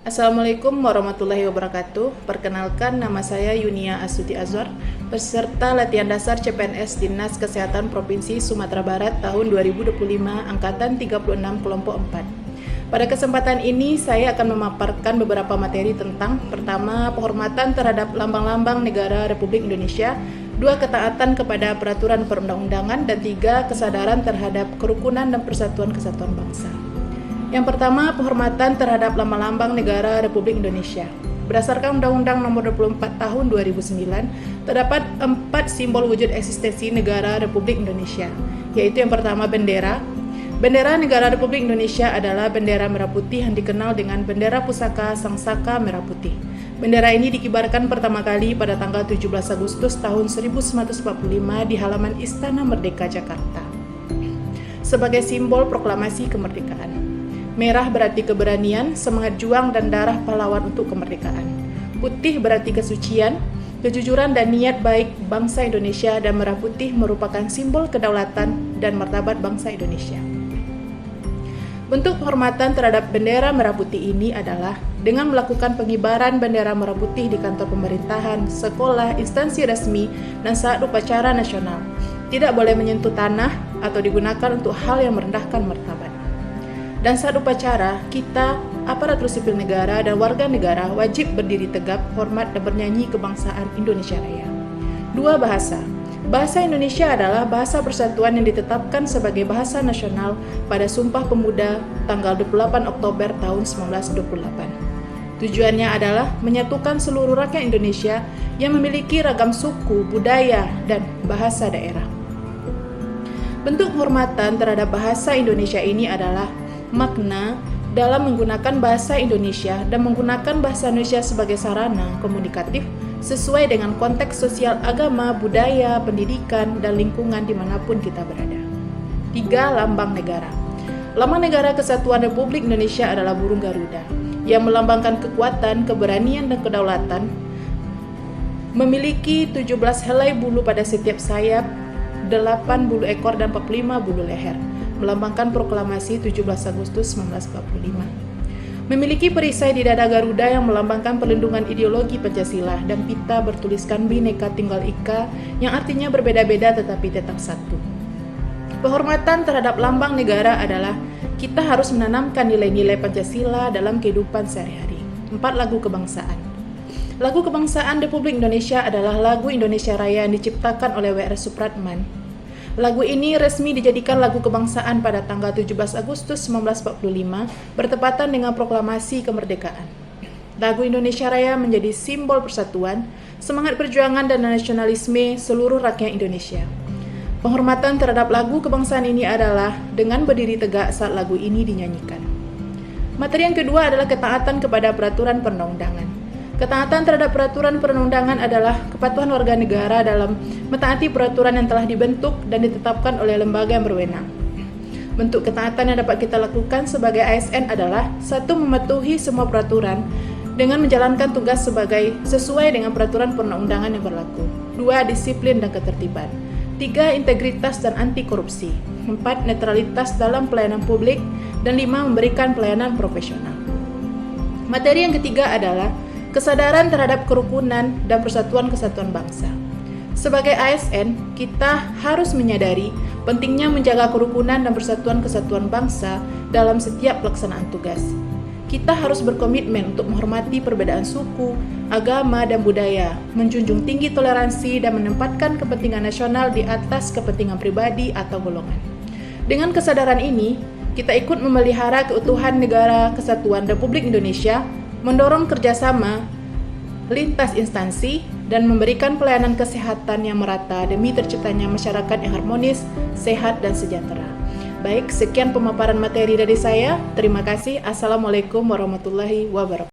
Assalamualaikum warahmatullahi wabarakatuh. Perkenalkan, nama saya Yunia Astuti Azwar, peserta latihan dasar CPNS Dinas Kesehatan Provinsi Sumatera Barat tahun 2025, Angkatan 36 Kelompok 4. Pada kesempatan ini, saya akan memaparkan beberapa materi tentang: pertama, penghormatan terhadap lambang-lambang negara Republik Indonesia; dua, ketaatan kepada peraturan perundang-undangan; dan tiga, kesadaran terhadap kerukunan dan persatuan kesatuan bangsa. Yang pertama, penghormatan terhadap lambang-lambang negara Republik Indonesia. Berdasarkan Undang-Undang Nomor 24 Tahun 2009, terdapat 4 simbol wujud eksistensi negara Republik Indonesia, yaitu yang pertama, bendera. Bendera negara Republik Indonesia adalah bendera merah putih yang dikenal dengan bendera pusaka Sangsaka Merah Putih. Bendera ini dikibarkan pertama kali pada tanggal 17 Agustus tahun 1945 di halaman Istana Merdeka, Jakarta, sebagai simbol proklamasi kemerdekaan. Merah berarti keberanian, semangat juang, dan darah pahlawan untuk kemerdekaan. Putih berarti kesucian, kejujuran, dan niat baik bangsa Indonesia, dan merah putih merupakan simbol kedaulatan dan martabat bangsa Indonesia. Bentuk penghormatan terhadap bendera merah putih ini adalah dengan melakukan pengibaran bendera merah putih di kantor pemerintahan, sekolah, instansi resmi, dan saat upacara nasional. Tidak boleh menyentuh tanah atau digunakan untuk hal yang merendahkan martabat. Dan saat upacara, kita, aparatur sipil negara dan warga negara wajib berdiri tegap, hormat, dan bernyanyi kebangsaan Indonesia Raya. Dua, bahasa. Bahasa Indonesia adalah bahasa persatuan yang ditetapkan sebagai bahasa nasional pada Sumpah Pemuda tanggal 28 Oktober tahun 1928. Tujuannya adalah menyatukan seluruh rakyat Indonesia yang memiliki ragam suku, budaya, dan bahasa daerah. Bentuk penghormatan terhadap bahasa Indonesia ini adalah makna dalam menggunakan bahasa Indonesia dan menggunakan bahasa Indonesia sebagai sarana komunikatif sesuai dengan konteks sosial, agama, budaya, pendidikan, dan lingkungan dimanapun kita berada. Tiga, lambang negara. Lambang negara Kesatuan Republik Indonesia adalah burung Garuda yang melambangkan kekuatan, keberanian, dan kedaulatan. Memiliki 17 helai bulu pada setiap sayap, 8 bulu ekor, dan 45 bulu leher, melambangkan proklamasi 17 Agustus 1945. Memiliki perisai di dada Garuda yang melambangkan perlindungan ideologi Pancasila, dan pita bertuliskan Bhinneka Tunggal Ika yang artinya berbeda-beda tetapi tetap satu. Penghormatan terhadap lambang negara adalah kita harus menanamkan nilai-nilai Pancasila dalam kehidupan sehari-hari. 4, lagu kebangsaan. Lagu kebangsaan Republik Indonesia adalah lagu Indonesia Raya yang diciptakan oleh W.R. Supratman. Lagu ini resmi dijadikan lagu kebangsaan pada tanggal 17 Agustus 1945 bertepatan dengan proklamasi kemerdekaan. Lagu Indonesia Raya menjadi simbol persatuan, semangat perjuangan, dan nasionalisme seluruh rakyat Indonesia. Penghormatan terhadap lagu kebangsaan ini adalah dengan berdiri tegak saat lagu ini dinyanyikan. Materi yang kedua adalah ketaatan kepada peraturan perundang-undangan. Ketaatan terhadap peraturan perundang-undangan adalah kepatuhan warga negara dalam mentaati peraturan yang telah dibentuk dan ditetapkan oleh lembaga yang berwenang. Bentuk ketaatan yang dapat kita lakukan sebagai ASN adalah: 1, mematuhi semua peraturan dengan menjalankan tugas sesuai dengan peraturan perundang-undangan yang berlaku. 2, disiplin dan ketertiban. 3, integritas dan anti korupsi. 4, netralitas dalam pelayanan publik. Dan 5, memberikan pelayanan profesional. Materi yang ketiga adalah kesadaran terhadap kerukunan dan persatuan kesatuan bangsa. Sebagai ASN, kita harus menyadari pentingnya menjaga kerukunan dan persatuan kesatuan bangsa dalam setiap pelaksanaan tugas. Kita harus berkomitmen untuk menghormati perbedaan suku, agama, dan budaya, menjunjung tinggi toleransi, dan menempatkan kepentingan nasional di atas kepentingan pribadi atau golongan. Dengan kesadaran ini, kita ikut memelihara keutuhan negara kesatuan Republik Indonesia, mendorong kerjasama lintas instansi, dan memberikan pelayanan kesehatan yang merata demi terciptanya masyarakat yang harmonis, sehat, dan sejahtera. Baik, sekian pemaparan materi dari saya. Terima kasih. Assalamualaikum warahmatullahi wabarakatuh.